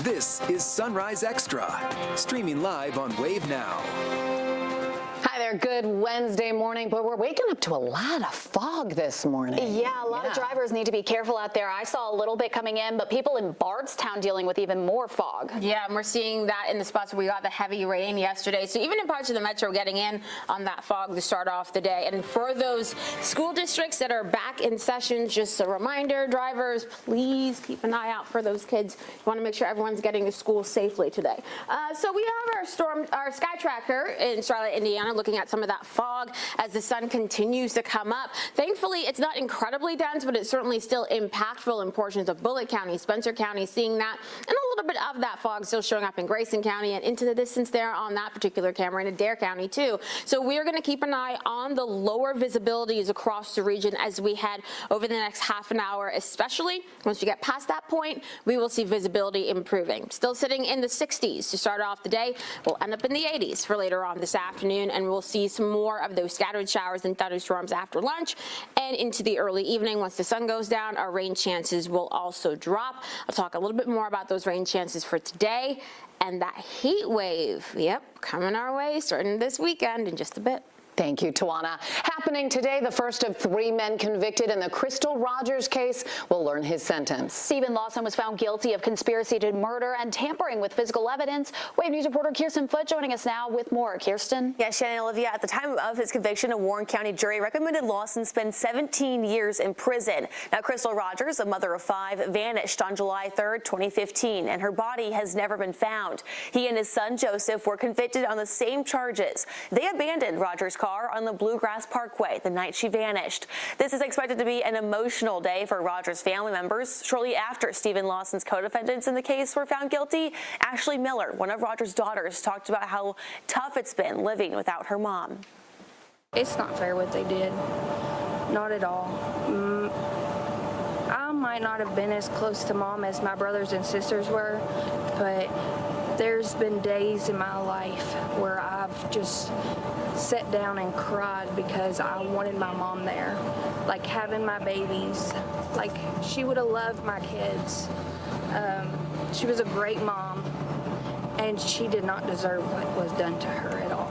This is Sunrise Extra, streaming live on Wave Now. Hi there, good Wednesday morning, but we're waking up to a lot of fog this morning. Yeah, a lot of drivers need to be careful out there. I saw a little bit coming in, but people in Bardstown dealing with even more fog. Yeah, and we're seeing that in the spots where we got the heavy rain yesterday. So even in parts of the metro getting in on that fog to start off the day. And for those school districts that are back in session, just a reminder, drivers, please keep an eye out for those kids. You want to make sure everyone's getting to school safely today. So we have our sky tracker in Charlotte, Indiana, looking at some of that fog as the sun continues to come up. Thankfully, it's not incredibly dense, but it's certainly still impactful in portions of Bullitt County, Spencer County, seeing that, and a little bit of that fog still showing up in Grayson County and into the distance there on that particular camera in Adair County too. So we are going to keep an eye on the lower visibilities across the region as we head over the next half an hour, especially once we get past that point, we will see visibility improving. Still sitting in the 60s to start off the day. We'll end up in the 80s for later on this afternoon, and we'll see some more of those scattered showers and thunderstorms after lunch and into the early evening. Once the sun goes down, our rain chances will also drop. I'll talk a little bit more about those rain chances for today and that heat wave. Yep, coming our way starting this weekend in just a bit. Thank you, Tawana. Happening today, the first of 3 men convicted in the Crystal Rogers case will learn his sentence. Stephen Lawson was found guilty of conspiracy to murder and tampering with physical evidence. Wave News reporter Kirsten Foote joining us now with more. Kirsten? Yes, Shannon, Olivia, at the time of his conviction, a Warren County jury recommended Lawson spend 17 years in prison. Now, Crystal Rogers, a mother of 5, vanished on July 3rd, 2015, and her body has never been found. He and his son, Joseph, were convicted on the same charges. They abandoned Rogers' car on the Bluegrass Parkway the night she vanished. This is expected to be an emotional day for Rogers' family members. Shortly after Stephen Lawson's co-defendants in the case were found guilty, Ashley Miller, one of Rogers' daughters, talked about how tough it's been living without her mom. It's not fair what they did. Not at all. I might not have been as close to mom as my brothers and sisters were, but there's been days in my life where I've just sat down and cried because I wanted my mom there. Like having my babies. Like she would have loved my kids. She was a great mom, and she did not deserve what was done to her at all.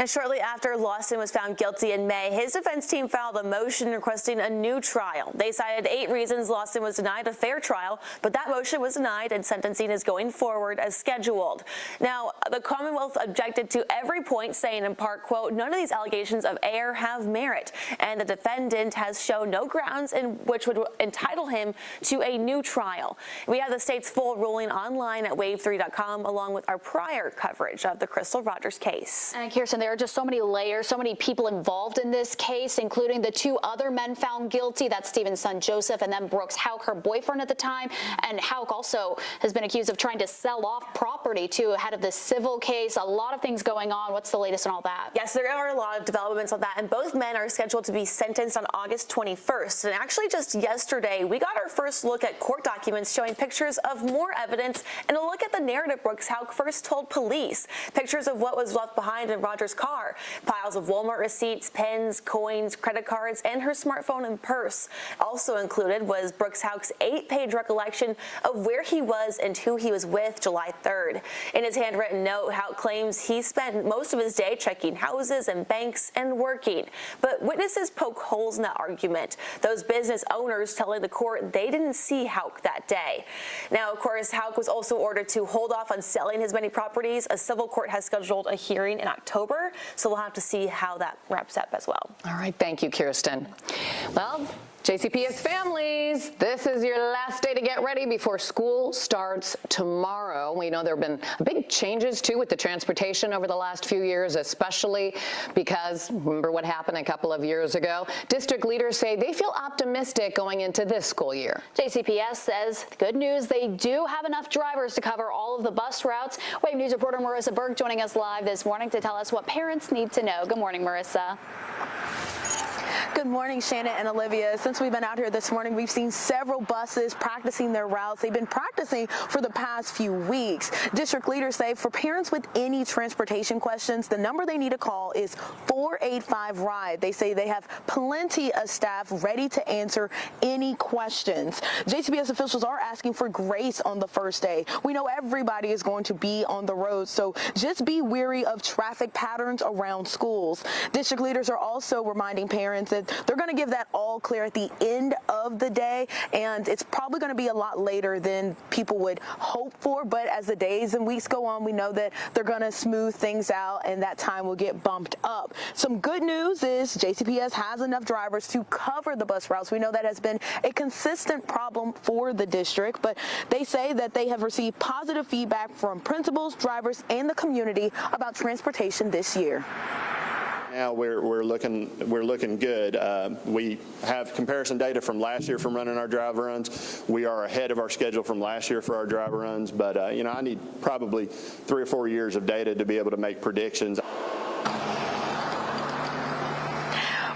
And shortly after Lawson was found guilty in May, his defense team filed a motion requesting a new trial. They cited 8 reasons Lawson was denied a fair trial, but that motion was denied and sentencing is going forward as scheduled. Now, the Commonwealth objected to every point, saying in part, quote, none of these allegations of error have merit, and the defendant has shown no grounds in which would entitle him to a new trial. We have the state's full ruling online at wave3.com, along with our prior coverage of the Crystal Rogers case. And Kirsten, there are just so many layers, so many people involved in this case, including the 2 other men found guilty. That's Stephen's son, Joseph, and then Brooks Houck, her boyfriend at the time. And Houck also has been accused of trying to sell off property, too, ahead of this civil case. A lot of things going on. What's the latest on all that? Yes, there are a lot of developments on that, and both men are scheduled to be sentenced on August 21st. And actually, just yesterday, we got our first look at court documents showing pictures of more evidence and a look at the narrative Brooks Houck first told police. Pictures of what was left behind in Rogers' car, piles of Walmart receipts, pens, coins, credit cards, and her smartphone and purse. Also included was Brooks Houck's 8-page recollection of where he was and who he was with July 3rd. In his handwritten note, Houck claims he spent most of his day checking houses and banks and working. But witnesses poke holes in that argument. Those business owners telling the court they didn't see Houck that day. Now, of course, Houck was also ordered to hold off on selling his many properties. A civil court has scheduled a hearing in October, so we'll have to see how that wraps up as well. All right, thank you, Kirsten. Well, JCPS families, this is your last day to get ready before school starts tomorrow. We know there have been big changes, too, with the transportation over the last few years, especially because, remember what happened a couple of years ago? District leaders say they feel optimistic going into this school year. JCPS says, good news, they do have enough drivers to cover all of the bus routes. Wave News reporter Marissa Berg joining us live this morning to tell us what parents need to know. Good morning, Marissa. Good morning, Shannon and Olivia. Since we've been out here this morning, we've seen several buses practicing their routes. They've been practicing for the past few weeks. District leaders say for parents with any transportation questions, the number they need to call is 485-RIDE. They say they have plenty of staff ready to answer any questions. JCPS officials are asking for grace on the first day. We know everybody is going to be on the road, so just be wary of traffic patterns around schools. District leaders are also reminding parents that they're going to give that all clear at the end of the day, and it's probably going to be a lot later than people would hope for, but as the days and weeks go on, we know that they're going to smooth things out and that time will get bumped up. Some good news is JCPS has enough drivers to cover the bus routes. We know that has been a consistent problem for the district, but they say that they have received positive feedback from principals, drivers, and the community about transportation this year. Now we're looking good. We have comparison data from last year from running our drive runs. We are ahead of our schedule from last year for our drive runs, but I need probably 3 or 4 years of data to be able to make predictions.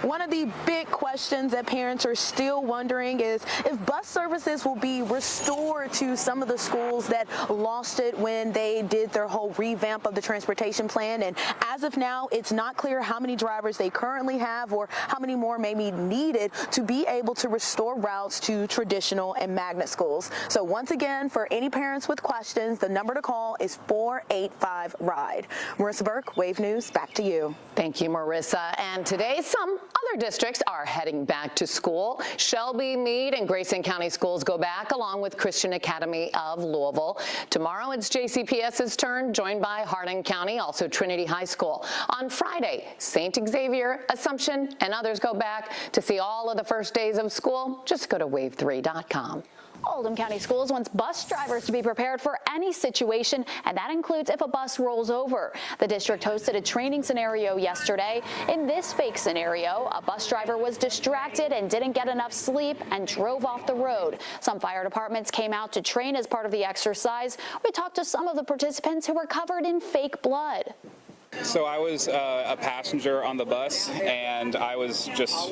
One of the big questions that parents are still wondering is if bus services will be restored to some of the schools that lost it when they did their whole revamp of the transportation plan. And as of now, it's not clear how many drivers they currently have or how many more may be needed to be able to restore routes to traditional and magnet schools. So once again, for any parents with questions, the number to call is 485-RIDE. Marissa Burke, Wave News, back to you. Thank you, Marissa. And today, some other districts are heading back to school. Shelby, Meade, and Grayson County schools go back along with Christian Academy of Louisville. Tomorrow, it's JCPS's turn, joined by Hardin County, also Trinity High School. On Friday, St. Xavier, Assumption, and others go back. To see all of the first days of school, just go to wave3.com. Oldham County Schools wants bus drivers to be prepared for any situation, and that includes if a bus rolls over. The district hosted a training scenario yesterday. In this fake scenario, a bus driver was distracted and didn't get enough sleep and drove off the road. Some fire departments came out to train as part of the exercise. We talked to some of the participants who were covered in fake blood. So I was a passenger on the bus, and I was just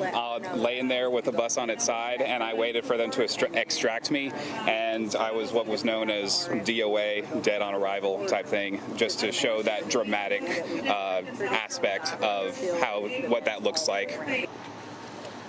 laying there with the bus on its side, and I waited for them to extract me, and I was what was known as DOA, dead on arrival type thing, just to show that dramatic aspect of what that looks like.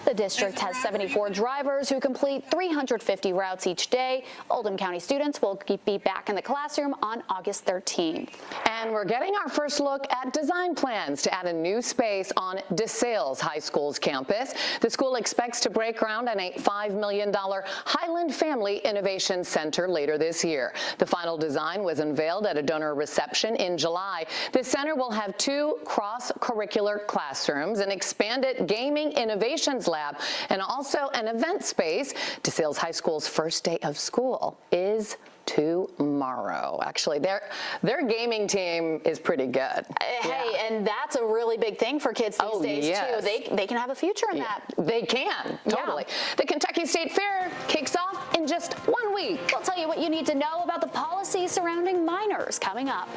The district has 74 drivers who complete 350 routes each day. Oldham County students will be back in the classroom on August 13th. And we're getting our first look at design plans to add a new space on DeSales High School's campus. The school expects to break ground on a $5 million Highland Family Innovation Center later this year. The final design was unveiled at a donor reception in July. The center will have 2 cross-curricular classrooms, an expanded gaming innovations lab, and also an event space. DeSales High School's first day of school is tomorrow. Actually, their gaming team is pretty good. Hey, and that's a really big thing for kids these days, yes. too. They can have a future in that. They can, totally. Yeah. The Kentucky State Fair kicks off in just 1 week. We'll tell you what you need to know about the policy surrounding minors coming up.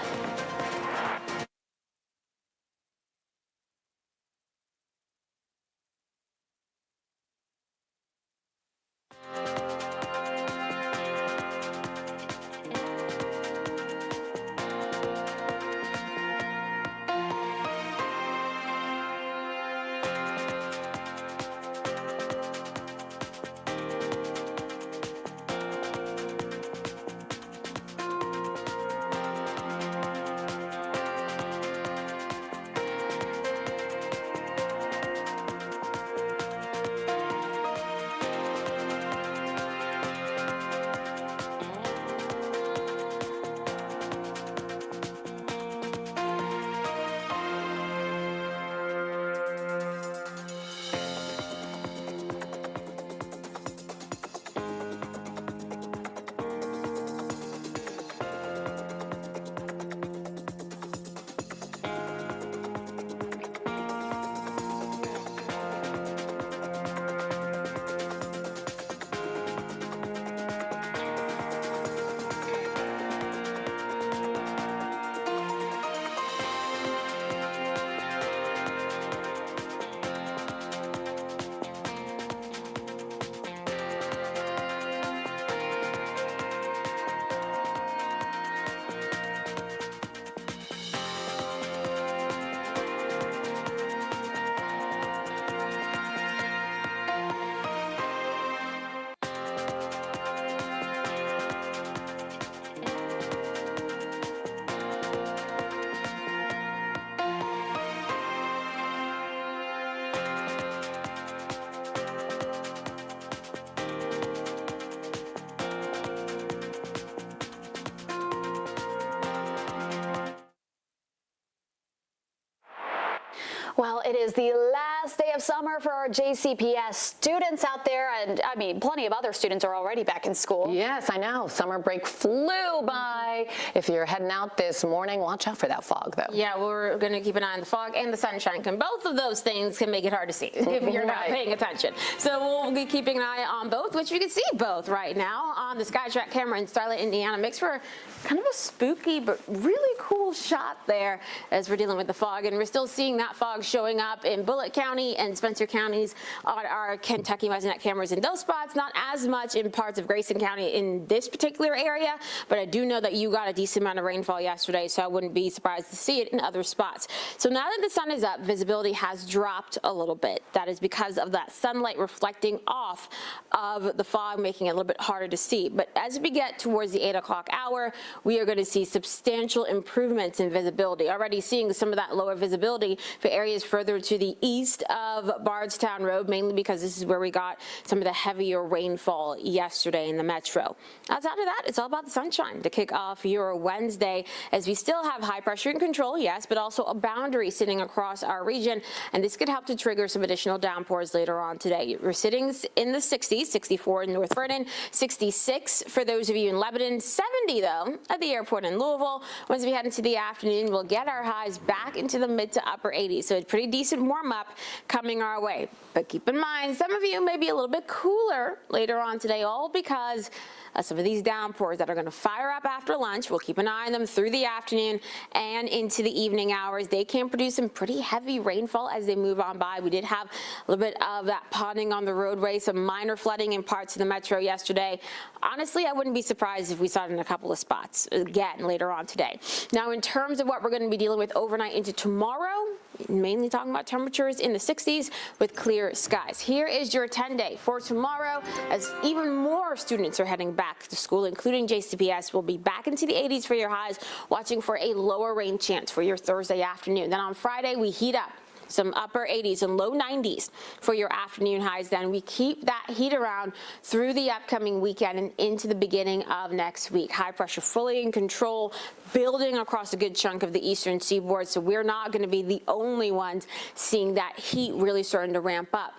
it is the last day of summer for our JCPS students out there, and I mean, plenty of other students are already back in school. Yes, I know. Summer break flew by. If you're heading out this morning, watch out for that fog, though. Yeah, we're going to keep an eye on the fog and the sunshine. Both of those things can make it hard to see if you're not paying attention. So we'll be keeping an eye on both, which you can see both right now on the SkyTrack camera in Starlight, Indiana. Makes for kind of a spooky but really cool shot there as we're dealing with the fog. And we're still seeing that fog showing up in Bullitt County and Spencer counties on our Kentucky Mesonet cameras in those spots. Not as much in parts of Grayson County in this particular area, but I do know that you got a decent amount of rainfall yesterday, so I wouldn't be surprised to see it in other spots. So now that the sun is up, visibility has dropped a little bit. That is because of that sunlight reflecting off of the fog, making it a little bit harder to see. But as we get towards the 8 o'clock hour, we are going to see substantial improvements in visibility. Already seeing some of that lower visibility for areas further to the east of Bardstown Road, mainly because this is where we got some of the heavier rainfall yesterday in the metro. Outside of that, it's all about the sunshine to kick off your Wednesday, as we still have high pressure in control, yes, but also a boundary sitting across our region, and this could help to trigger some additional downpours later on today. We're sitting in the 60s, 64 in North Vernon, 66 for those of you in Lebanon, 70 though at the airport in Louisville. Once we head into the afternoon, we'll get our highs back into the mid to upper 80s, so it's pretty decent warm up coming our way. But keep in mind, some of you may be a little bit cooler later on today, all because of some of these downpours that are going to fire up after lunch. We'll keep an eye on them through the afternoon and into the evening hours. They can produce some pretty heavy rainfall as they move on by. We did have a little bit of that ponding on the roadway, some minor flooding in parts of the metro yesterday. Honestly, I wouldn't be surprised if we saw it in a couple of spots again later on today. Now, in terms of what we're going to be dealing with overnight into tomorrow, mainly talking about temperatures in the 60s with clear skies. Here is your 10-day for tomorrow, as even more students are heading back to school, including JCPS. Will be back into the 80s for your highs, watching for a lower rain chance for your Thursday afternoon. Then on Friday, we heat up. Some upper 80s and low 90s for your afternoon highs. Then we keep that heat around through the upcoming weekend and into the beginning of next week. High pressure fully in control, building across a good chunk of the eastern seaboard, so we're not going to be the only ones seeing that heat really starting to ramp up.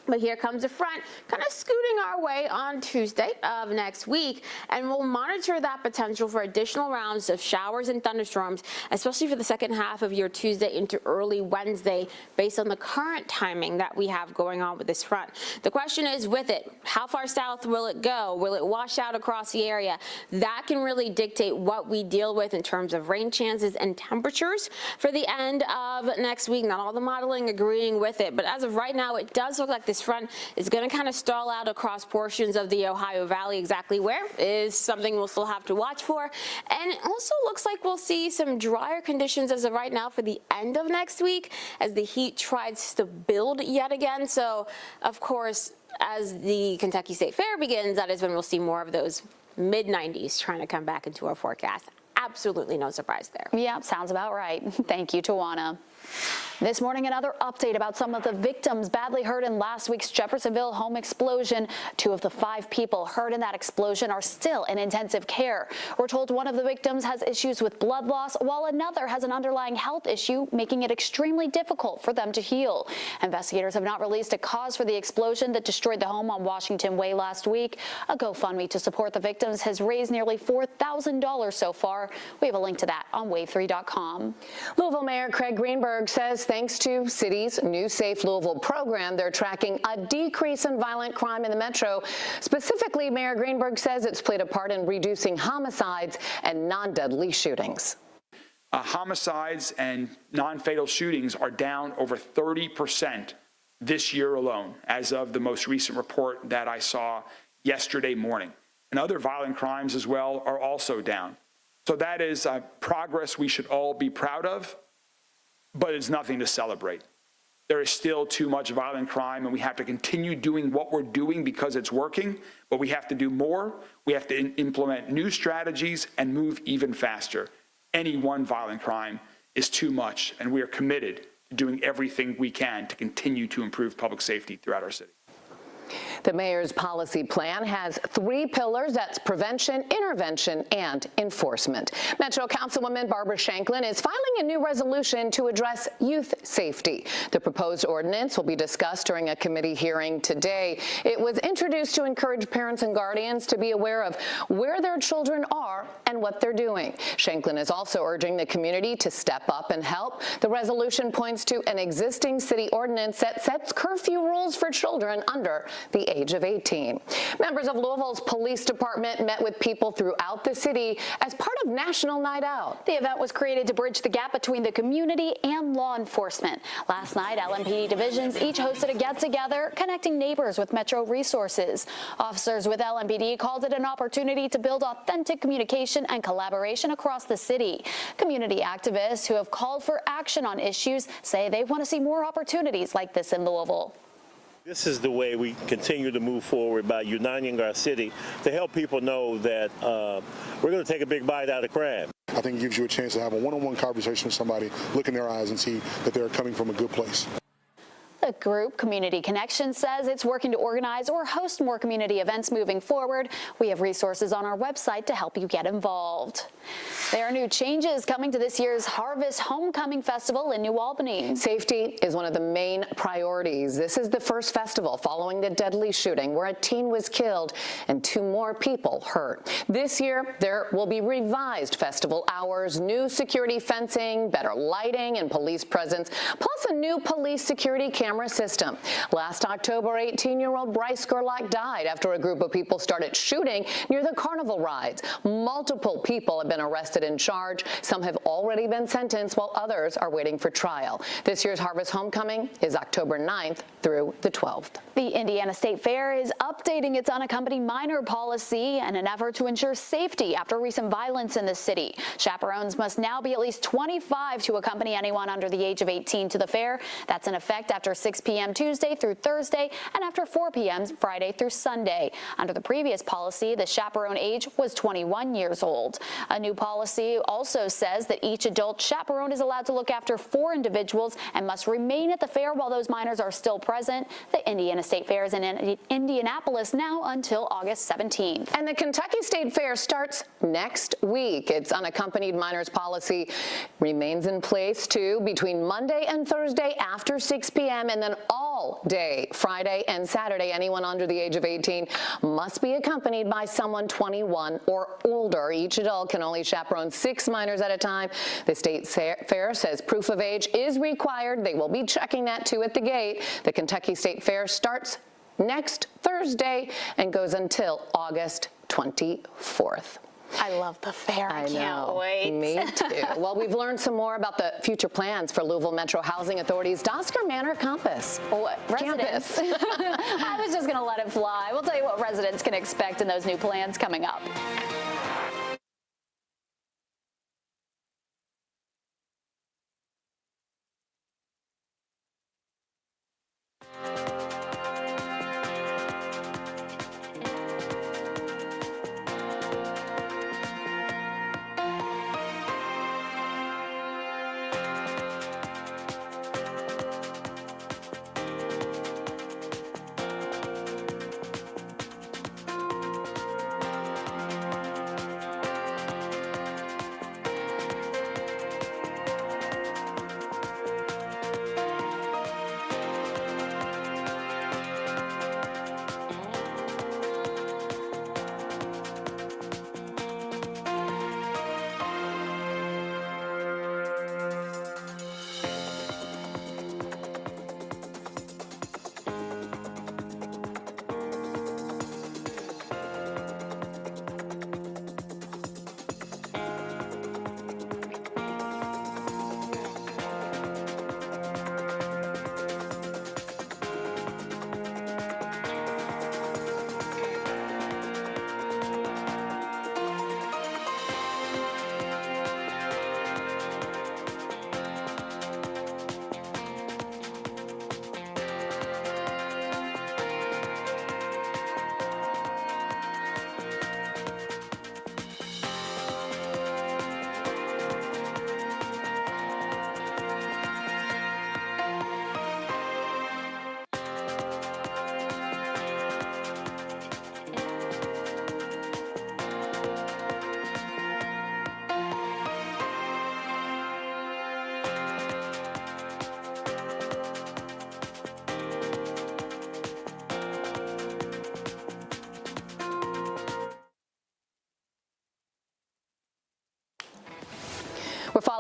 But here comes a front kind of scooting our way on Tuesday of next week, and we'll monitor that potential for additional rounds of showers and thunderstorms, especially for the second half of your Tuesday into early Wednesday, based on the current timing that we have going on with this front. The question is, with it, how far south will it go? Will it wash out across the area? That can really dictate what we deal with in terms of rain chances and temperatures for the end of next week. Not all the modeling agreeing with it, but as of right now, it does look like this front is going to kind of stall out across portions of the Ohio Valley. Exactly where is something we'll still have to watch for. And it also looks like we'll see some drier conditions as of right now for the end of next week as the heat tries to build yet again. So, of course, as the Kentucky State Fair begins, that is when we'll see more of those mid-90s trying to come back into our forecast. Absolutely no surprise there. Yeah, sounds about right. Thank you, Tawana. This morning, another update about some of the victims badly hurt in last week's Jeffersonville home explosion. 2 of the 5 people hurt in that explosion are still in intensive care. We're told one of the victims has issues with blood loss, while another has an underlying health issue, making it extremely difficult for them to heal. Investigators have not released a cause for the explosion that destroyed the home on Washington Way last week. A GoFundMe to support the victims has raised nearly $4,000 so far. We have a link to that on wave3.com. Louisville Mayor Craig Greenberg says thanks to city's new Safe Louisville program, they're tracking a decrease in violent crime in the metro. Specifically, Mayor Greenberg says it's played a part in reducing homicides and non-deadly shootings. Homicides and non-fatal shootings are down over 30% this year alone, as of the most recent report that I saw yesterday morning. And other violent crimes as well are also down. So that is progress we should all be proud of, but it's nothing to celebrate. There is still too much violent crime, and we have to continue doing what we're doing because it's working, but we have to do more. We have to implement new strategies and move even faster. Any one violent crime is too much, and we are committed to doing everything we can to continue to improve public safety throughout our city. The mayor's policy plan has 3 pillars. That's prevention, intervention, and enforcement. Metro Councilwoman Barbara Shanklin is filing a new resolution to address youth safety. The proposed ordinance will be discussed during a committee hearing today. It was introduced to encourage parents and guardians to be aware of where their children are and what they're doing. Shanklin is also urging the community to step up and help. The resolution points to an existing city ordinance that sets curfew rules for children under the age of 18. Members of Louisville's police department met with people throughout the city as part of National Night Out. The event was created to bridge the gap between the community and law enforcement. Last night, LMPD divisions each hosted a get-together connecting neighbors with Metro resources. Officers with LMPD called it an opportunity to build authentic communication and collaboration across the city. Community activists who have called for action on issues say they want to see more opportunities like this in Louisville. This is the way we continue to move forward, by uniting our city to help people know that we're going to take a big bite out of crime. I think it gives you a chance to have a one-on-one conversation with somebody, look in their eyes and see that they're coming from a good place. The group, Community Connection, says it's working to organize or host more community events moving forward. We have resources on our website to help you get involved. There are new changes coming to this year's Harvest Homecoming Festival in New Albany. Safety is one of the main priorities. This is the first festival following the deadly shooting where a teen was killed and 2 more people hurt. This year, there will be revised festival hours, new security fencing, better lighting and police presence, plus a new police security camera system. Last October, 18-year-old Bryce Gerlach died after a group of people started shooting near the carnival rides. Multiple people have been arrested and charged. Some have already been sentenced, while others are waiting for trial. This year's Harvest Homecoming is October 9th through the 12th. The Indiana State Fair is updating its unaccompanied minor policy in an effort to ensure safety after recent violence in the city. Chaperones must now be at least 25 to accompany anyone under the age of 18 to the fair. That's in effect after 6 p.m. Tuesday through Thursday and after 4 p.m. Friday through Sunday. Under the previous policy, the chaperone age was 21 years old. A new policy also says that each adult chaperone is allowed to look after 4 individuals and must remain at the fair while those minors are still present. The Indiana State Fair is in Indianapolis now until August 17th. And the Kentucky State Fair starts next week. Its unaccompanied minors policy remains in place, too, between Monday and Thursday after 6 p.m. and then all day Friday and Saturday. Anyone under the age of 18 must be accompanied by someone 21 or older. Each adult can only chaperone 6 minors at a time. The State Fair says proof of age is required. They will be checking that, too, at the gate. The Kentucky State Fair starts next Thursday and goes until August 24th. I love the fair. I can't wait. Me too. Well, we've learned some more about the future plans for Louisville Metro Housing Authority's Dosker Manor Campus. Residents. I was just going to let it fly. We'll tell you what residents can expect in those new plans coming up.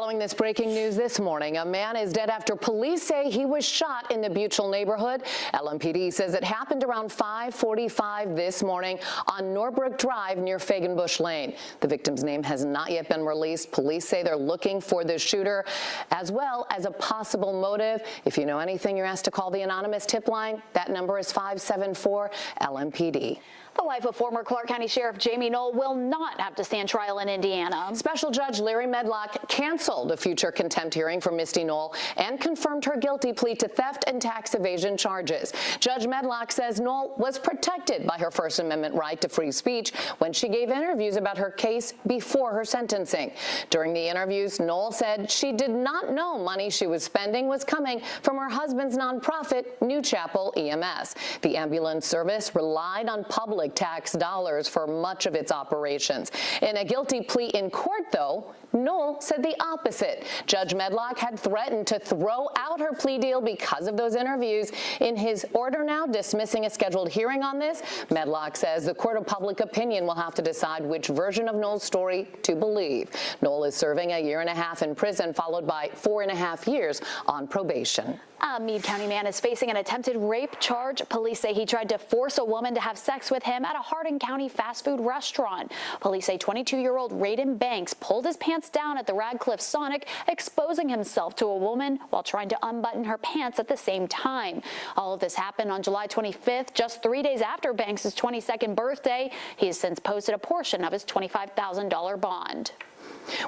Following this breaking news this morning, a man is dead after police say he was shot in the Buchel neighborhood. LMPD says it happened around 5:45 this morning on Norbrook Drive near Fagenbush Lane. The victim's name has not yet been released. Police say they're looking for the shooter as well as a possible motive. If you know anything, you're asked to call the anonymous tip line. That number is 574-LMPD. The wife of former Clark County Sheriff Jamie Knoll will not have to stand trial in Indiana. Special Judge Larry Medlock canceled a future contempt hearing for Misty Knoll and confirmed her guilty plea to theft and tax evasion charges. Judge Medlock says Knoll was protected by her First Amendment right to free speech when she gave interviews about her case before her sentencing. During the interviews, Knoll said she did not know money she was spending was coming from her husband's nonprofit, New Chapel EMS. The ambulance service relied on public tax dollars for much of its operations. In a guilty plea in court, though, Knoll said the opposite. Judge Medlock had threatened to throw out her plea deal because of those interviews. In his order now dismissing a scheduled hearing on this, Medlock says the court of public opinion will have to decide which version of Knoll's story to believe. Knoll is serving a year and a half in prison, followed by 4.5 years on probation. A Meade County man is facing an attempted rape charge. Police say he tried to force a woman to have sex with him at a Hardin County fast food restaurant. Police say 22-year-old Raiden Banks pulled his pants down at the Radcliffe Sonic, exposing himself to a woman while trying to unbutton her pants at the same time. All of this happened on July 25th, just 3 days after Banks' 22nd birthday. He has since posted a portion of his $25,000 bond.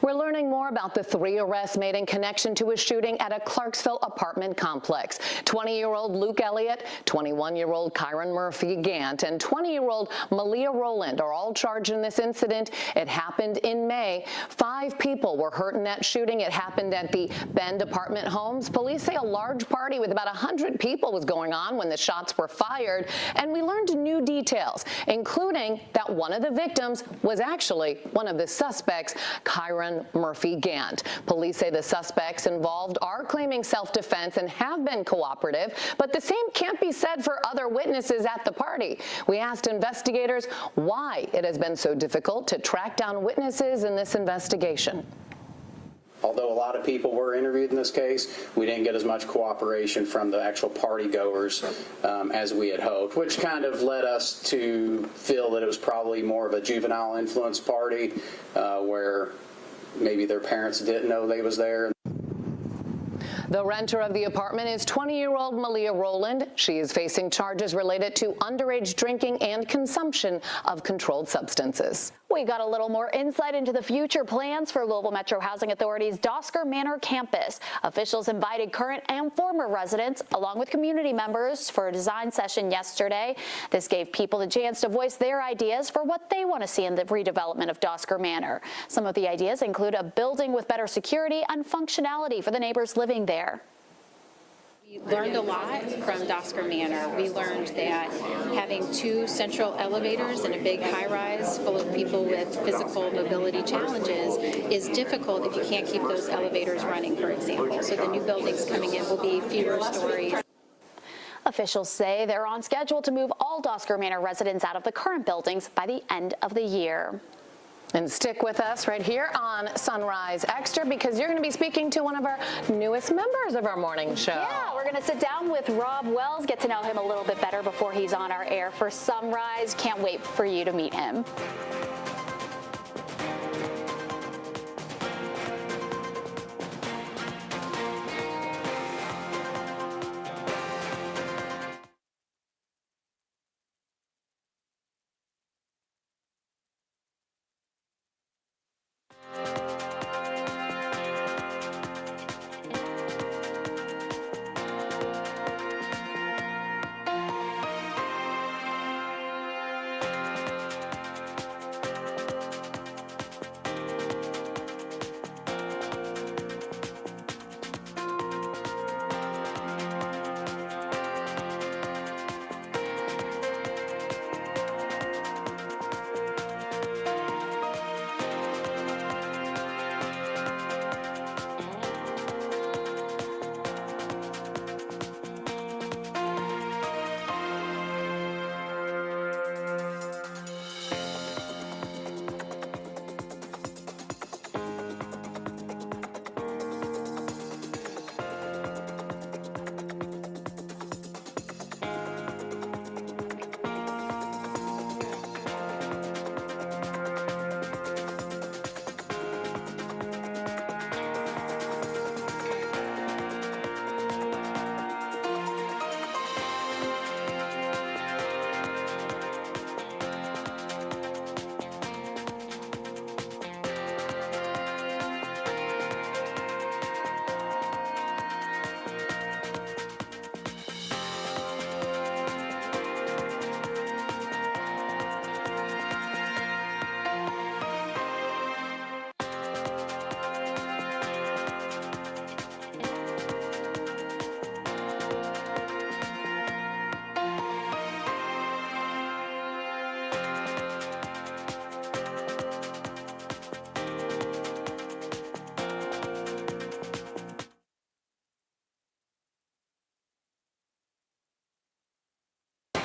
We're learning more about the 3 arrests made in connection to a shooting at a Clarksville apartment complex. 20-year-old Luke Elliott, 21-year-old Kyron Murphy Gant, and 20-year-old Malia Rowland are all charged in this incident. It happened in May. 5 people were hurt in that shooting. It happened at the Bend Apartment Homes. Police say a large party with about 100 people was going on when the shots were fired, and we learned new details, including that one of the victims was actually one of the suspects, Kyron Murphy Gant. Police say the suspects involved are claiming self-defense and have been cooperative, but the same can't be said for other witnesses at the party. We asked investigators why it has been so difficult to track down witnesses in this investigation. Although a lot of people were interviewed in this case, we didn't get as much cooperation from the actual party goers as we had hoped, which kind of led us to feel that it was probably more of a juvenile influence party where maybe their parents didn't know they was there. The renter of the apartment is 20-year-old Malia Rowland. She is facing charges related to underage drinking and consumption of controlled substances. We got a little more insight into the future plans for Louisville Metro Housing Authority's Dosker Manor campus. Officials invited current and former residents, along with community members, for a design session yesterday. This gave people the chance to voice their ideas for what they want to see in the redevelopment of Dosker Manor. Some of the ideas include a building with better security and functionality for the neighbors living there. We learned a lot from Dosker Manor. We learned that having 2 central elevators in a big high-rise full of people with physical mobility challenges is difficult if you can't keep those elevators running, for example. So the new buildings coming in will be fewer stories. Officials say they're on schedule to move all Dosker Manor residents out of the current buildings by the end of the year. And stick with us right here on Sunrise Extra, because you're going to be speaking to one of our newest members of our morning show. Yeah, we're going to sit down with Rob Wells, get to know him a little bit better before he's on our air for Sunrise. Can't wait for you to meet him.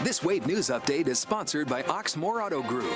This Wave News Update is sponsored by Oxmoor Auto Group.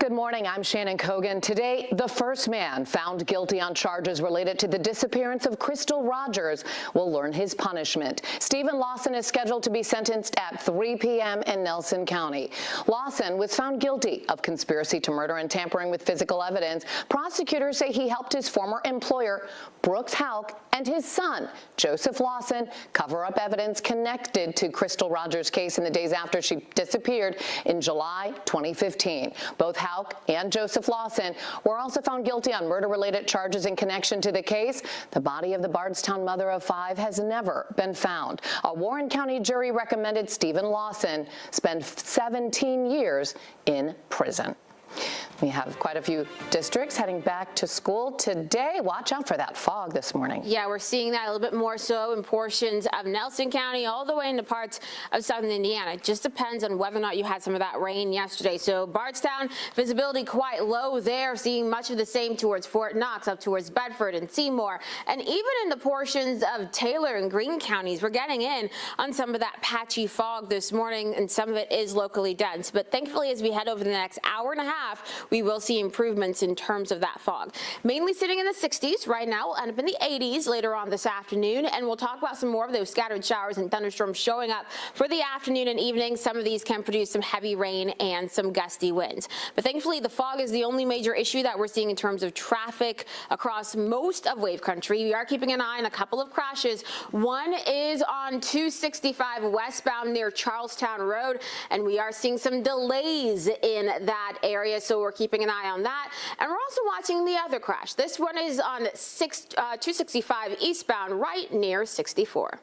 Good morning, I'm Shannon Kogan. Today, the first man found guilty on charges related to the disappearance of Crystal Rogers will learn his punishment. Stephen Lawson is scheduled to be sentenced at 3 p.m. in Nelson County. Lawson was found guilty of conspiracy to murder and tampering with physical evidence. Prosecutors say he helped his former employer, Brooks Houck, and his son, Joseph Lawson, cover up evidence connected to Crystal Rogers' case in the days after she disappeared in July 2015. Both Houck and Joseph Lawson were also found guilty on murder-related charges in connection to the case. The body of the Bardstown mother of 5 has never been found. A Warren County jury recommended Stephen Lawson spend 17 years in prison. We have quite a few districts heading back to school today. Watch out for that fog this morning. Yeah, we're seeing that a little bit more so in portions of Nelson County all the way into parts of southern Indiana. It just depends on whether or not you had some of that rain yesterday. So Bardstown, visibility quite low there, seeing much of the same towards Fort Knox, up towards Bedford and Seymour. And even in the portions of Taylor and Greene counties, we're getting in on some of that patchy fog this morning, and some of it is locally dense. But thankfully, as we head over the next hour and a half, we will see improvements in terms of that fog. Mainly sitting in the 60s right now. We'll end up in the 80s later on this afternoon, and we'll talk about some more of those scattered showers and thunderstorms showing up for the afternoon and evening. Some of these can produce some heavy rain and some gusty winds. But thankfully, the fog is the only major issue that we're seeing in terms of traffic across most of Wave Country. We are keeping an eye on a couple of crashes. One is on 265 westbound near Charlestown Road, and we are seeing some delays in that area. So we're keeping an eye on that. And we're also watching the other crash. This one is on 265 eastbound right near 64.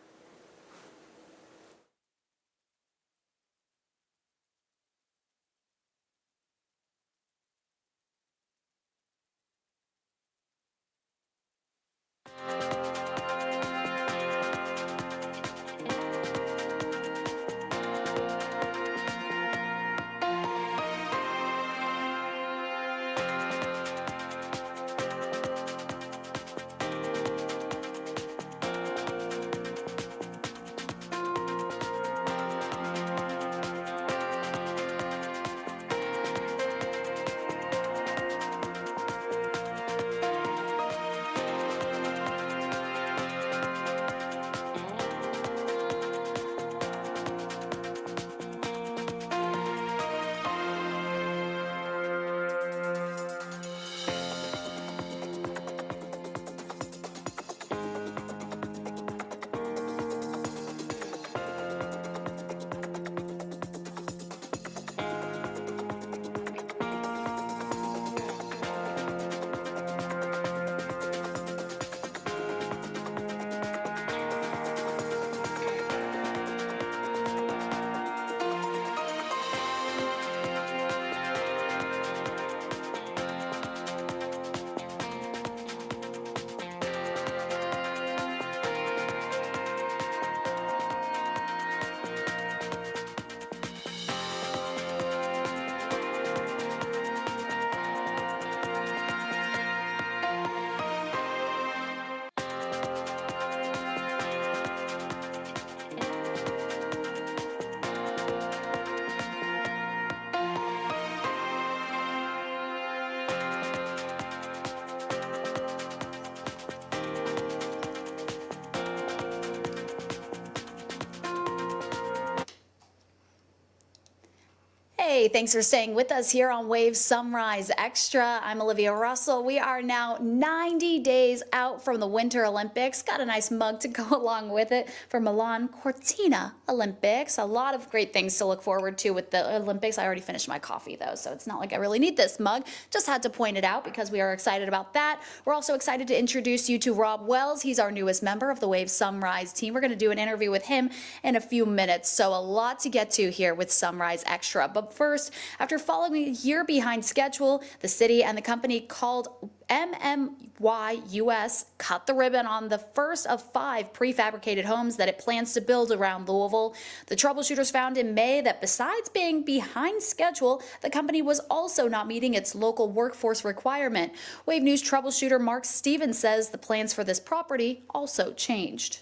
Hey, thanks for staying with us here on Wave Sunrise Extra. I'm Olivia Russell. We are now 90 days out from the Winter Olympics. Got a nice mug to go along with it for Milan Cortina Olympics. A lot of great things to look forward to with the Olympics. I already finished my coffee though, so it's not like I really need this mug. Just had to point it out because we are excited about that. We're also excited to introduce you to Rob Wells. He's our newest member of the Wave Sunrise team. We're going to do an interview with him in a few minutes, so a lot to get to here with Sunrise Extra. But first, after following a year behind schedule, the city and the company called MMYUS cut the ribbon on the first of 5 prefabricated homes that it plans to build around Louisville. The troubleshooters found in May that besides being behind schedule, the company was also not meeting its local workforce requirement. Wave News troubleshooter Mark Stevens says the plans for this property also changed.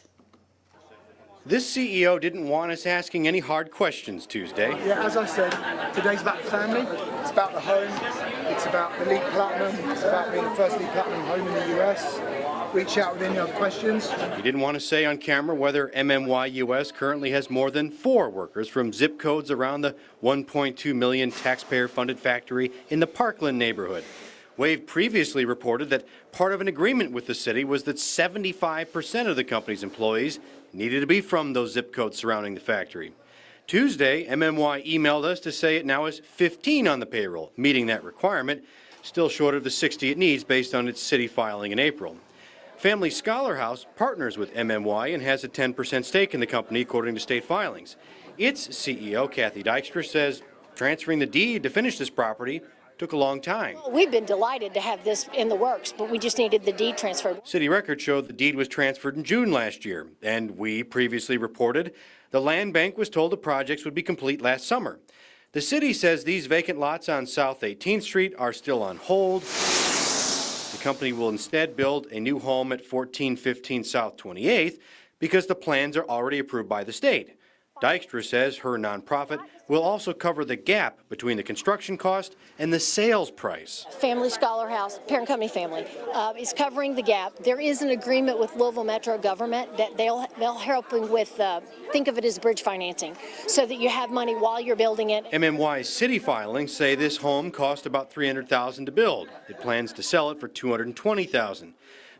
This CEO didn't want us asking any hard questions Tuesday. Yeah, as I said, today's about family, it's about the home, it's about the League Platinum, it's about being the first League Platinum home in the US. Reach out with any other questions. He didn't want to say on camera whether MMY US currently has more than 4 workers from zip codes around the 1.2 million taxpayer-funded factory in the Parkland neighborhood. Wave previously reported that part of an agreement with the city was that 75% of the company's employees needed to be from those zip codes surrounding the factory. Tuesday, MMY emailed us to say it now has 15 on the payroll, meeting that requirement, still short of the 60 it needs based on its city filing in April. Family Scholar House partners with MMY and has a 10% stake in the company, according to state filings. Its CEO, Kathy Dykstra, says transferring the deed to finish this property took a long time. We've been delighted to have this in the works, but we just needed the deed transferred. City records showed the deed was transferred in June last year, and we previously reported the land bank was told the projects would be complete last summer. The city says these vacant lots on South 18th Street are still on hold. The company will instead build a new home at 1415 South 28th because the plans are already approved by the state. Dykstra says her nonprofit will also cover the gap between the construction cost and the sales price. Family Scholar House, parent company family, is covering the gap. There is an agreement with Louisville Metro government that they'll helping with, think of it as bridge financing, so that you have money while you're building it. MMY's city filings say this home cost about $300,000 to build. It plans to sell it for $220,000.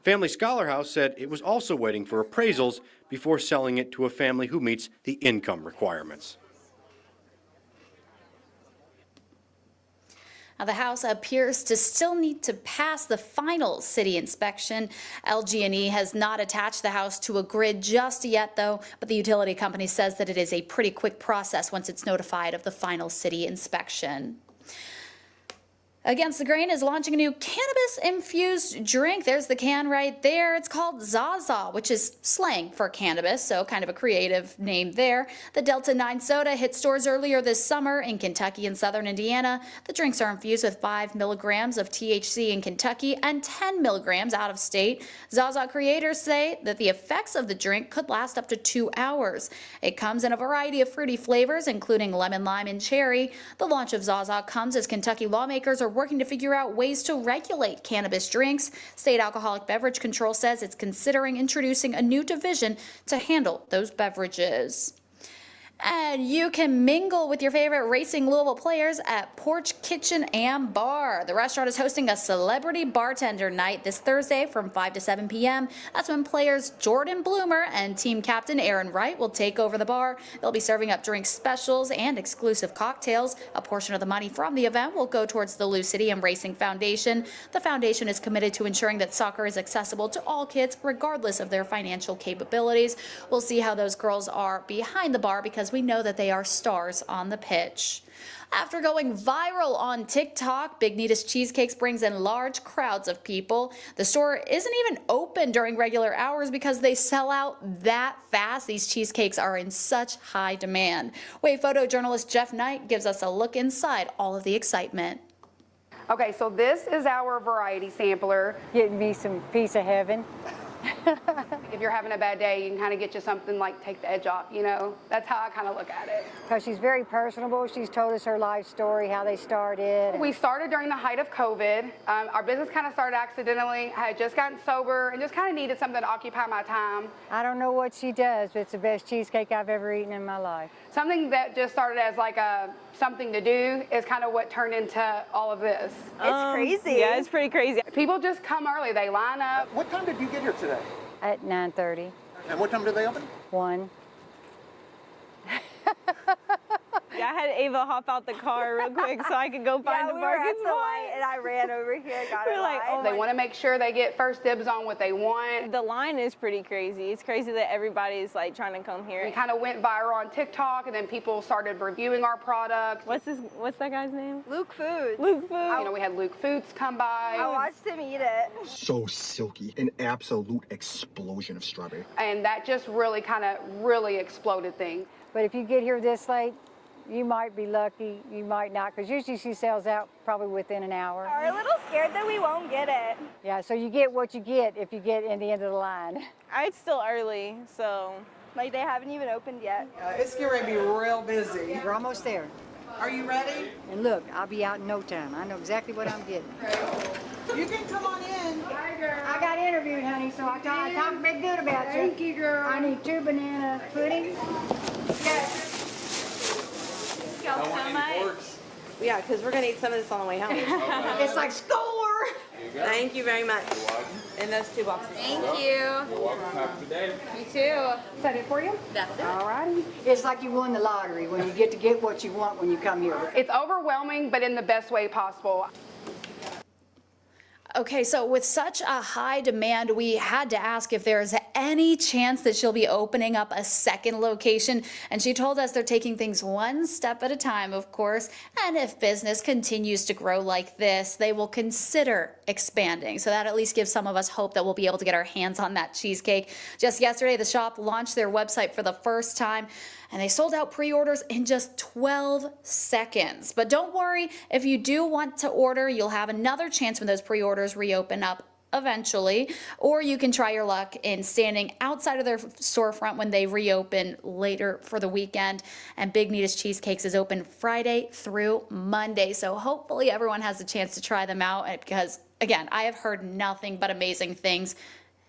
Family Scholar House said it was also waiting for appraisals before selling it to a family who meets the income requirements. Now, the House appears to still need to pass the final city inspection. LG&E has not attached the house to a grid just yet, though, but the utility company says that it is a pretty quick process once it's notified of the final city inspection. Against the Grain is launching a new cannabis-infused drink. There's the can right there. It's called Zaza, which is slang for cannabis, so kind of a creative name there. The Delta 9 soda hit stores earlier this summer in Kentucky and southern Indiana. The drinks are infused with 5 milligrams of THC in Kentucky and 10 milligrams out of state. Zaza creators say that the effects of the drink could last up to 2 hours. It comes in a variety of fruity flavors, including lemon, lime, and cherry. The launch of Zaza comes as Kentucky lawmakers are working to figure out ways to regulate cannabis drinks. State Alcoholic Beverage Control says it's considering introducing a new division to handle those beverages. And you can mingle with your favorite Racing Louisville players at Porch Kitchen and Bar. The restaurant is hosting a celebrity bartender night this Thursday from 5 to 7 p.m. That's when players Jordan Bloomer and team captain Aaron Wright will take over the bar. They'll be serving up drink specials and exclusive cocktails. A portion of the money from the event will go towards the Lou City and Racing Foundation. The foundation is committed to ensuring that soccer is accessible to all kids regardless of their financial capabilities. We'll see how those girls are behind the bar because we know that they are stars on the pitch. After going viral on TikTok, Big Nita's Cheesecakes brings in large crowds of people. The store isn't even open during regular hours because they sell out that fast. These cheesecakes are in such high demand. Wave photojournalist Jeff Knight gives us a look inside all of the excitement. Okay, so this is our variety sampler. Getting me some piece of heaven. If you're having a bad day, you can kind of get you something like take the edge off, you know? That's how I kind of look at it. Because she's very personable. She's told us her life story, how they started. We started during the height of COVID. Our business kind of started accidentally. I had just gotten sober and just kind of needed something to occupy my time. I don't know what she does, but it's the best cheesecake I've ever eaten in my life. Something that just started as like something to do is kind of what turned into all of this. It's crazy. Yeah, it's pretty crazy. People just come early. They line up. What time did you get here today? At 9:30. And what time did they open? 1. Yeah, I had Ava hop out the car real quick so I could go find the parking spot. And I ran over here, got We're like, oh, they want to make sure they get first dibs on what they want. The line is pretty crazy. It's crazy that everybody's like trying to come here. We kind of went viral on TikTok, and then people started reviewing our product. What's that guy's name? Luke Foods. Luke Foods. You know, we had Luke Foods come by. I watched him eat it. So silky, an absolute explosion of strawberry. And that just really kind of really exploded things. But if you get here this late, you might be lucky, you might not, because usually she sells out probably within an hour. We're a little scared that we won't get it. Yeah, so you get what you get if you get in the end of the line. It's still early, so Like, they haven't even opened yet. It's going to be real busy. We're almost there. Are you ready? And look, I'll be out in no time. I know exactly what I'm getting. You can come on in. Hi, girl. I got interviewed, honey, so I talked big good about you. Thank you, girl. I need 2 banana puddings. Y'all so much. Yeah, because we're going to eat some of this on the way home. It's like score. Thank you very much. In those 2 boxes. Thank you. You're welcome. Have a good day. You too. Is that it for you? That's it. All righty. It's like you won the lottery when you get to get what you want when you come here. It's overwhelming, but in the best way possible. Okay, so with such a high demand, we had to ask if there's any chance that she'll be opening up a second location. And she told us they're taking things one step at a time, of course. And if business continues to grow like this, they will consider expanding. So that at least gives some of us hope that we'll be able to get our hands on that cheesecake. Just yesterday, the shop launched their website for the first time, and they sold out pre-orders in just 12 seconds. But don't worry, if you do want to order, you'll have another chance when those pre-orders reopen up eventually, or you can try your luck in standing outside of their storefront when they reopen later for the weekend. And Big Nita's Cheesecakes is open Friday through Monday, so hopefully everyone has a chance to try them out, because again, I have heard nothing but amazing things.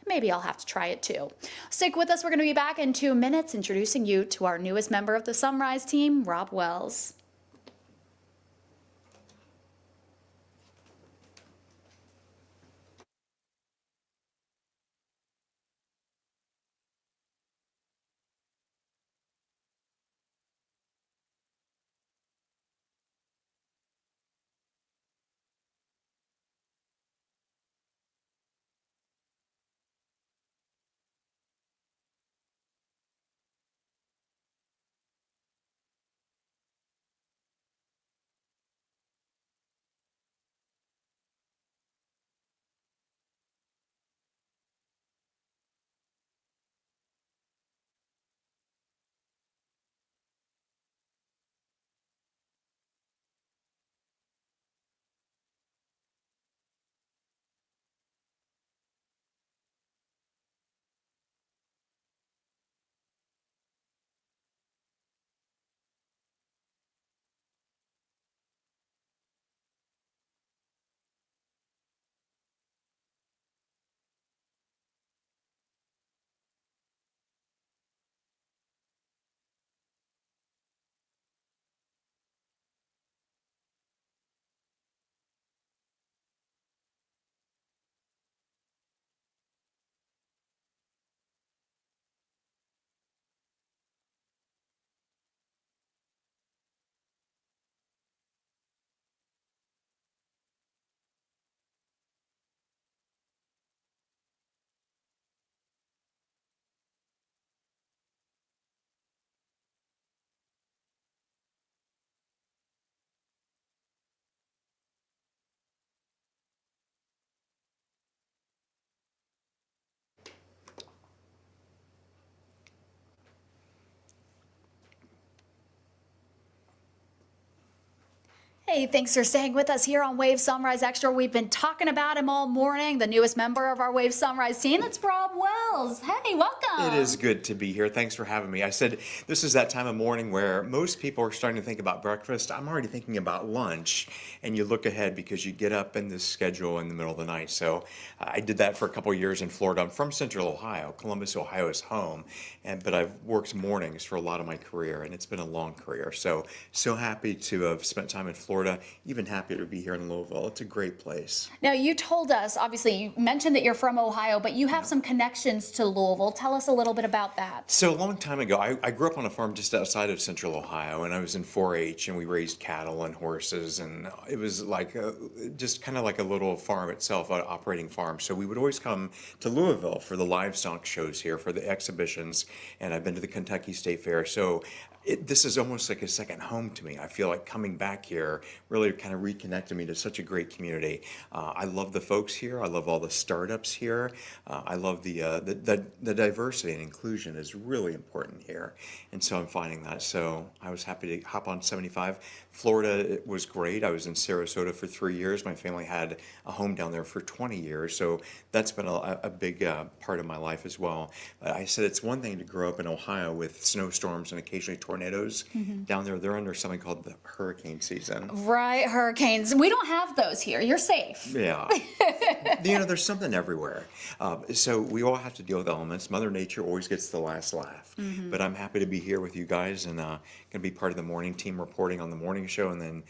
Maybe I'll have to try it too. Stick with us. We're going to be back in 2 minutes introducing you to our newest member of the Sunrise team, Rob Wells. Hey, thanks for staying with us here on Wave Sunrise Extra. We've been talking about him all morning, the newest member of our Wave Sunrise team. It's Rob Wells. Hey, welcome. It is good to be here. Thanks for having me. I said this is that time of morning where most people are starting to think about breakfast. I'm already thinking about lunch, and you look ahead because you get up in this schedule in the middle of the night. So I did that for a couple of years in Florida. I'm from Central Ohio. Columbus, Ohio is home, but I've worked mornings for a lot of my career, and it's been a long career. So happy to have spent time in Florida. Even happier to be here in Louisville. It's a great place. Now, you told us, obviously, you mentioned that you're from Ohio, but you have some connections to Louisville. Tell us a little bit about that. So a long time ago, I grew up on a farm just outside of Central Ohio, and I was in 4-H, and we raised cattle and horses, and it was like just kind of like a little farm itself, an operating farm. So we would always come to Louisville for the livestock shows here, for the exhibitions, and I've been to the Kentucky State Fair. So This is almost like a second home to me. I feel like coming back here really kind of reconnected me to such a great community. I love the folks here. I love all the startups here. I love the diversity and inclusion is really important here. And so I'm finding that. So I was happy to hop on 75. Florida was great. I was in Sarasota for 3 years. My family had a home down there for 20 years. So that's been a big part of my life as well. But I said it's one thing to grow up in Ohio with snowstorms and occasionally tornadoes. Down there, they're under something called the hurricane season. Right, hurricanes. We don't have those here. You're safe. Yeah. There's something everywhere. So we all have to deal with elements. Mother Nature always gets the last laugh. But I'm happy to be here with you guys and going to be part of the morning team reporting on the morning show and then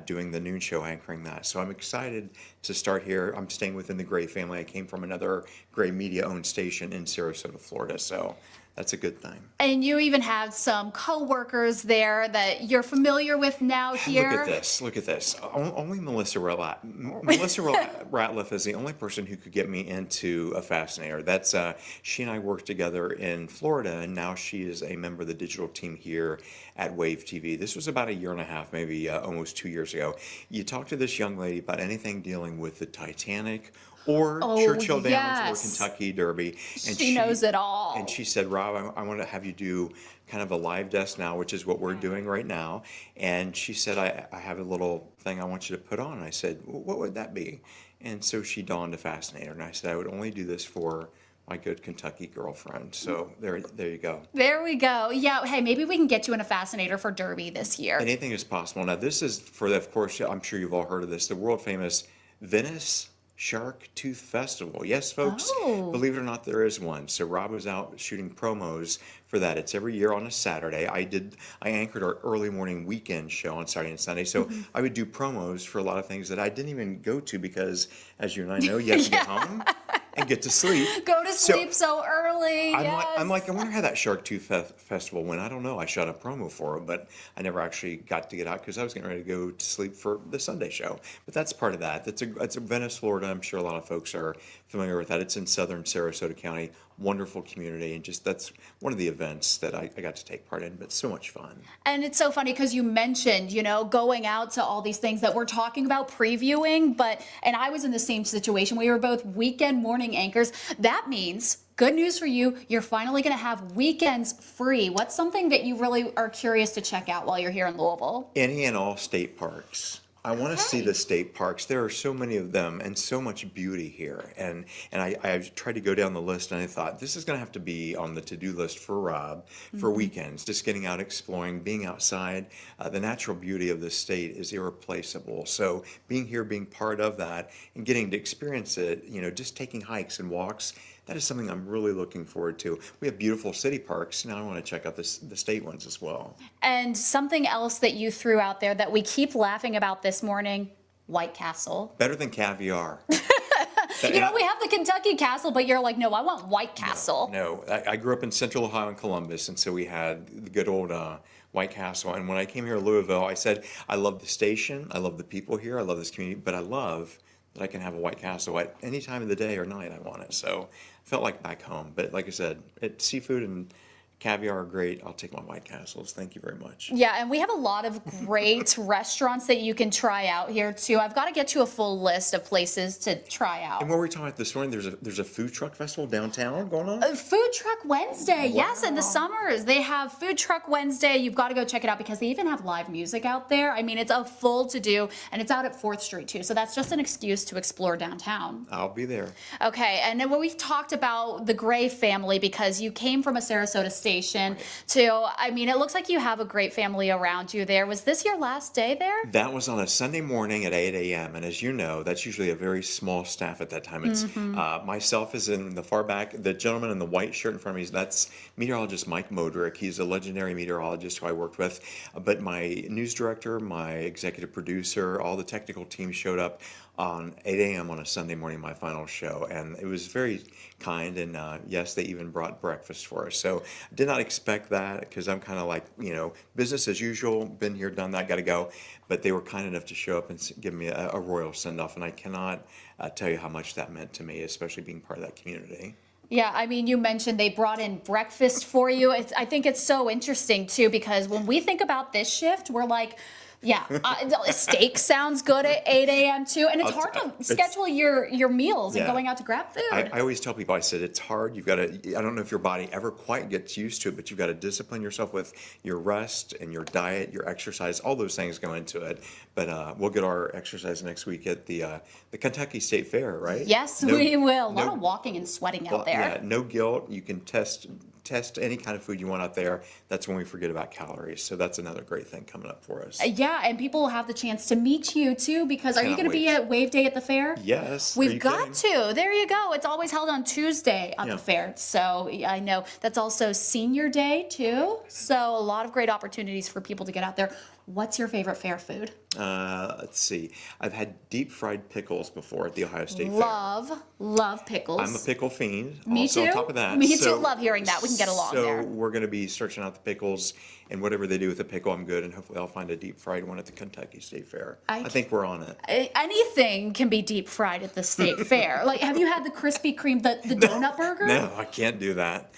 doing the noon show anchoring that. So I'm excited to start here. I'm staying within the Gray family. I came from another Gray Media-owned station in Sarasota, Florida. So that's a good thing. And you even have some co-workers there that you're familiar with now here. Look at this. Only Melissa Ratliff is the only person who could get me into a Fascinator. That's she and I worked together in Florida, and now she is a member of the digital team here at Wave TV. This was about a year and a half, maybe almost 2 years ago. You talk to this young lady about anything dealing with the Titanic or Churchill Downs or Kentucky Derby. And she knows it all. And she said, Rob, I want to have you do kind of a live desk now, which is what we're doing right now. And she said, I have a little thing I want you to put on. And I said, well, what would that be? And so she donned a Fascinator. And I said, I would only do this for my good Kentucky girlfriend. So there you go. There we go. Yeah, hey, maybe we can get you in a Fascinator for Derby this year. Anything is possible. Now, this is for, of course, I'm sure you've all heard of this, the world famous Venice Shark Tooth Festival. Yes, folks, believe it or not, there is one. So Rob was out shooting promos for that. It's every year on a Saturday. I anchored our early morning weekend show on Saturday and Sunday. So I would do promos for a lot of things that I didn't even go to because, as you and I know, you have to get home and get to sleep. Go to sleep so early. I'm like, I wonder how that Shark Tooth Festival went. I don't know. I shot a promo for it, but I never actually got to get out because I was getting ready to go to sleep for the Sunday show. But that's part of that. It's a Venice, Florida. I'm sure a lot of folks are familiar with that. It's in southern Sarasota County. Wonderful community, and just that's one of the events that I got to take part in, but so much fun. And it's so funny because you mentioned, going out to all these things that we're talking about previewing, and I was in the same situation. We were both weekend morning anchors. That means, good news for you, you're finally going to have weekends free. What's something that you really are curious to check out while you're here in Louisville? Any and all state parks. I want to see the state parks. There are so many of them and so much beauty here. And I tried to go down the list and I thought this is going to have to be on the to-do list for Rob for weekends, just getting out, exploring, being outside. The natural beauty of this state is irreplaceable. So being here, being part of that and getting to experience it, just taking hikes and walks, that is something I'm really looking forward to. We have beautiful city parks. Now I want to check out the state ones as well. And something else that you threw out there that we keep laughing about this morning, White Castle. Better than caviar. We have the Kentucky Castle, but you're like, no, I want White Castle. No. I grew up in Central Ohio and Columbus, and so we had the good old White Castle. And when I came here to Louisville, I said, I love the station, I love the people here, I love this community, but I love that I can have a White Castle at any time of the day or night I want it. So I felt like back home. But like I said, seafood and caviar are great. I'll take my White Castles. Thank you very much. Yeah, and we have a lot of great restaurants that you can try out here too. I've got to get you a full list of places to try out. And what were we talking about this morning? There's a food truck festival downtown going on? Food Truck Wednesday. Wow. Yes, in the summers. They have Food Truck Wednesday. You've got to go check it out because they even have live music out there. I mean, it's a full to-do, and it's out at 4th Street too. So that's just an excuse to explore downtown. I'll be there. Okay, and then we've talked about the Gray family because you came from a Sarasota station to, it looks like you have a great family around you there. Was this your last day there? That was on a Sunday morning at 8 a.m. And as you know, that's usually a very small staff at that time. It's myself is in the far back. The gentleman in the white shirt in front of me, that's meteorologist Mike Modrick. He's a legendary meteorologist who I worked with. But my news director, my executive producer, all the technical team showed up on 8 a.m. on a Sunday morning, my final show. And it was very kind. And yes, they even brought breakfast for us. So I did not expect that because I'm kind of like, business as usual, been here, done that, got to go. But they were kind enough to show up and give me a royal send-off. And I cannot tell you how much that meant to me, especially being part of that community. Yeah, I mean, you mentioned they brought in breakfast for you. I think it's so interesting, too, because when we think about this shift, we're like, yeah, steak sounds good at 8 a.m. too, and it's hard to schedule your meals and going out to grab food. I always tell people, I said, it's hard. You've got to, I don't know if your body ever quite gets used to it, but you've got to discipline yourself with your rest and your diet, your exercise, all those things go into it. But we'll get our exercise next week at the Kentucky State Fair, right? Yes, we will. A lot of walking and sweating out there. Yeah, no guilt. You can test any kind of food you want out there. That's when we forget about calories. So that's another great thing coming up for us. Yeah, and people will have the chance to meet you too, because are you going to be at Wave Day at the fair? Yes. We've got to. There you go. It's always held on Tuesday at the fair. So I know that's also Senior Day too. So a lot of great opportunities for people to get out there. What's your favorite fair food? Let's see. I've had deep fried pickles before at the Ohio State Fair. Love pickles. I'm a pickle fiend. Me also too. On top of that. Me too. Love hearing that. We can get along there. So we're going to be searching out the pickles, and whatever they do with the pickle, I'm good. And hopefully I'll find a deep fried one at the Kentucky State Fair. I think we're on it. Anything can be deep fried at the state fair. Like, have you had the Krispy Kreme, the donut burger? No, I can't do that.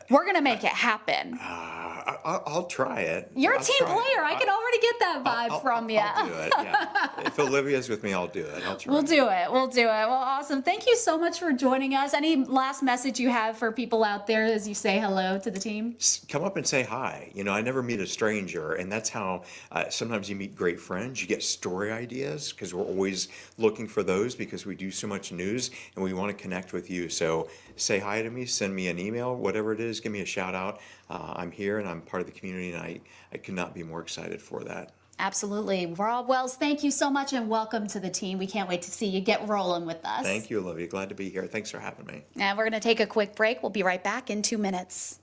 We're going to make it happen. I'll try it. You're a team player. I can already get that vibe from you. I'll do it, yeah. If Olivia's with me, I'll do it. I'll try. We'll do it. Well, awesome. Thank you so much for joining us. Any last message you have for people out there as you say hello to the team? Come up and say hi. You know, I never meet a stranger, and that's how sometimes you meet great friends. You get story ideas, because we're always looking for those, because we do so much news and we want to connect with you. So say hi to me, send me an email, whatever it is, give me a shout out. I'm here and I'm part of the community, and I could not be more excited for that. Absolutely. Rob Wells, thank you so much and welcome to the team. We can't wait to see you get rolling with us. Thank you, Olivia. Glad to be here. Thanks for having me. And we're going to take a quick break. We'll be right back in 2 minutes.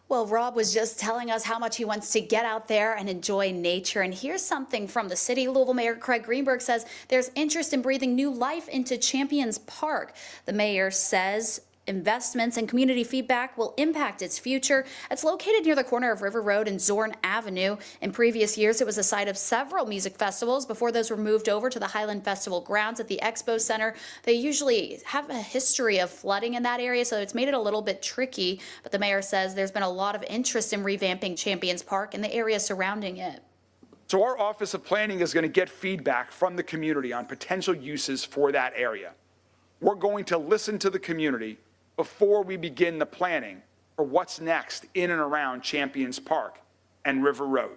Well, Rob was just telling us how much he wants to get out there and enjoy nature. And here's something from the city. Louisville Mayor Craig Greenberg says there's interest in breathing new life into Champions Park. The mayor says investments and community feedback will impact its future. It's located near the corner of River Road and Zorn Avenue. In previous years, it was the site of several music festivals before those were moved over to the Highland Festival grounds at the Expo Center. They usually have a history of flooding in that area, so it's made it a little bit tricky. But the mayor says there's been a lot of interest in revamping Champions Park and the area surrounding it. So our Office of Planning is going to get feedback from the community on potential uses for that area. We're going to listen to the community before we begin the planning for what's next in and around Champions Park and River Road.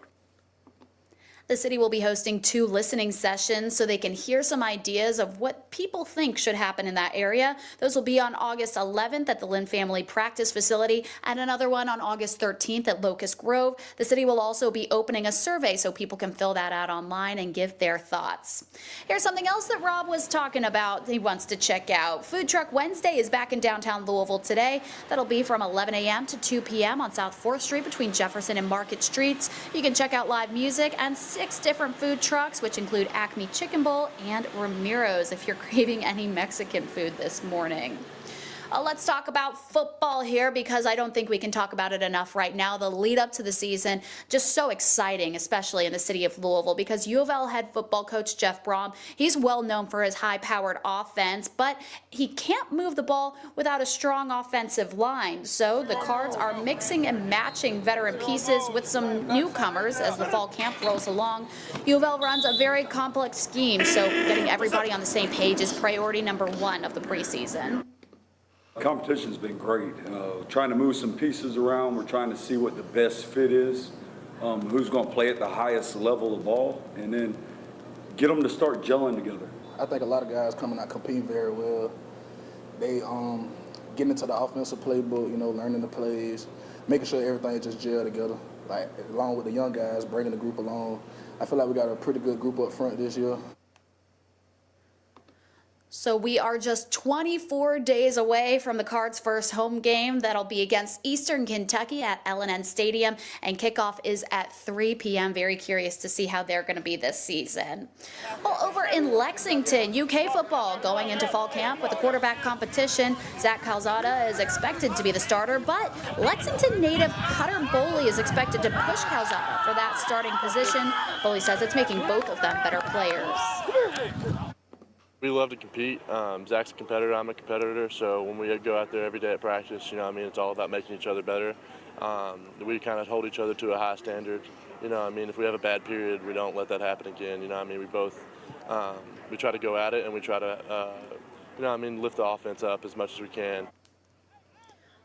The city will be hosting 2 listening sessions so they can hear some ideas of what people think should happen in that area. Those will be on August 11th at the Lynn Family Practice Facility and another one on August 13th at Locust Grove. The city will also be opening a survey so people can fill that out online and give their thoughts. Here's something else that Rob was talking about he wants to check out. Food Truck Wednesday is back in downtown Louisville today. That'll be from 11 a.m. to 2 p.m. on South 4th Street between Jefferson and Market Streets. You can check out live music and 6 different food trucks, which include Acme Chicken Bowl and Ramiro's if you're craving any Mexican food this morning. Let's talk about football here because I don't think we can talk about it enough right now. The lead up to the season, just so exciting, especially in the city of Louisville, because U of L head football coach Jeff Brom, he's well known for his high-powered offense, but he can't move the ball without a strong offensive line. So the Cards are mixing and matching veteran pieces with some newcomers as the fall camp rolls along. U of L runs a very complex scheme, so getting everybody on the same page is priority number 1 of the preseason. Competition's been great. Trying to move some pieces around. We're trying to see what the best fit is, who's going to play at the highest level of ball, and then get them to start gelling together. I think a lot of guys coming out competing very well. They getting into the offensive playbook, you know, learning the plays, making sure everything just gel together. Like along with the young guys, bringing the group along. I feel like we got a pretty good group up front this year. So we are just 24 days away from the Cards' first home game. That'll be against Eastern Kentucky at L&N Stadium, and kickoff is at 3 p.m. Very curious to see how they're going to be this season. Well, over in Lexington, UK football going into fall camp with a quarterback competition. Zach Calzada is expected to be the starter, but Lexington native Cutter Boley is expected to push Calzada for that starting position. Boley says it's making both of them better players. We love to compete. Zach's a competitor, I'm a competitor, so when we go out there every day at practice, you know what I mean, it's all about making each other better. We kind of hold each other to a high standard. You know what I mean, if we have a bad period, we don't let that happen again. You know what I mean, we both, we try to go at it and we try to, you know what I mean, lift the offense up as much as we can.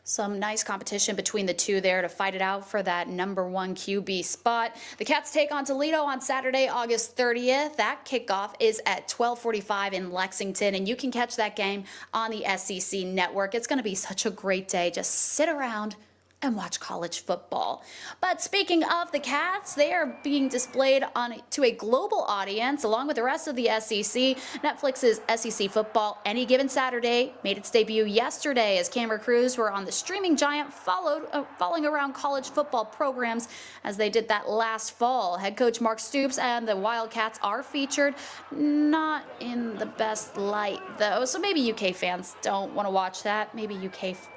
Some nice competition between the two there to fight it out for that number 1 QB spot. The Cats take on Toledo on Saturday, August 30th. That kickoff is at 12:45 in Lexington, and you can catch that game on the SEC Network. It's going to be such a great day. Just sit around and watch college football. But speaking of the Cats, they are being displayed to a global audience along with the rest of the SEC. Netflix's SEC Football Any Given Saturday made its debut yesterday as camera crews were on the streaming giant following around college football programs as they did that last fall. Head coach Mark Stoops and the Wildcats are featured, not in the best light though, so maybe UK fans don't want to watch that. Maybe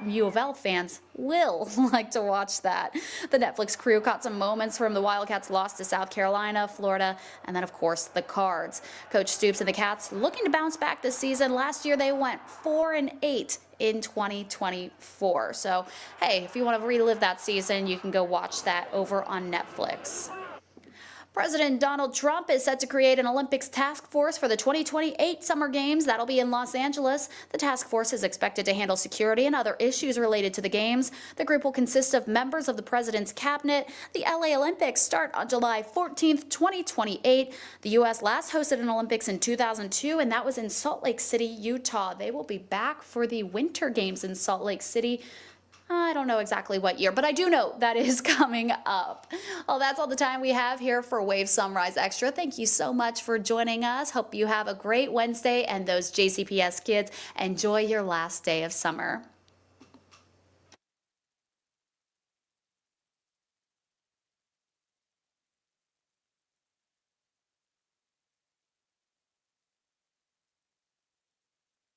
U of L fans will like to watch that. The Netflix crew caught some moments from the Wildcats' loss to South Carolina, Florida, and then of course the Cards. Coach Stoops and the Cats looking to bounce back this season. Last year they went 4-8 in 2024. So hey, if you want to relive that season, you can go watch that over on Netflix. President Donald Trump is set to create an Olympics task force for the 2028 Summer Games. That'll be in Los Angeles. The task force is expected to handle security and other issues related to the Games. The group will consist of members of the president's cabinet. The LA Olympics start on July 14th, 2028. The U.S. last hosted an Olympics in 2002, and that was in Salt Lake City, Utah. They will be back for the Winter Games in Salt Lake City. I don't know exactly what year, but I do know that is coming up. Well, that's all the time we have here for Wave Sunrise Extra. Thank you so much for joining us. Hope you have a great Wednesday, and those JCPS kids, enjoy your last day of summer.